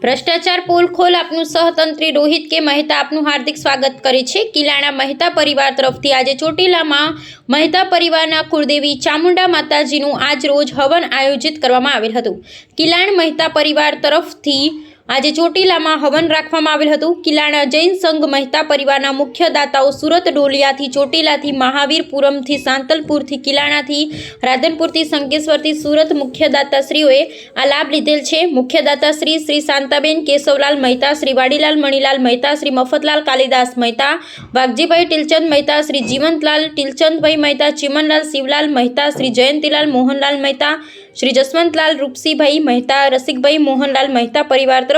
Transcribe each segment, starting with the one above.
ભ્રષ્ટાચાર પોલ ખોલ આપનું સહતંત્રી રોહિત કે મહેતા આપનું હાર્દિક સ્વાગત કરે છે। કિલાણા મહેતા પરિવાર તરફથી આજે ચોટીલામાં મહેતા પરિવારના કુળદેવી ચામુંડા માતાજીનું આજ રોજ હવન આયોજિત કરવામાં આવેલ હતું। કિલાણ મહેતા પરિવાર તરફથી આજે ચોટીલામાં હવન રાખવામાં આવેલ હતું। કિલાણા જૈન સંઘ મહેતા પરિવારના મુખ્ય દાતાઓ સુરત ડોલિયાથી, ચોટીલાથી, મહાવીરપુરમથી, સાંતલપુરથી, કિલાણાથી, રાધનપુરથી, સંકેશ્વરથી સુરત મુખ્ય દાતાશ્રીઓએ આ લાભ લીધેલ છે। મુખ્ય દાતાશ્રી શ્રી શાંતાબેન કેશવલાલ મહેતા, શ્રી વાડીલાલ મણીલાલ મહેતા, શ્રી મફતલાલ કાલિદાસ મહેતા, વાઘજીભાઈ ટીલચંદ મહેતા, શ્રી જીવંતલાલ ટીલચંદભાઈ મહેતા, ચિમનલાલ શિવલાલ મહેતા, શ્રી જયંતીલાલ મોહનલાલ મહેતા, શ્રી જસવંતલાલ રૂપસીભાઈ મહેતા, રસિકભાઈ મોહનલાલ મહેતા પરિવાર તરફથી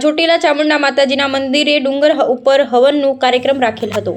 ચોટીલા ચામુંડા માતાજીના મંદિરે ડુંગર ઉપર હવનનો કાર્યક્રમ રાખેલ હતો।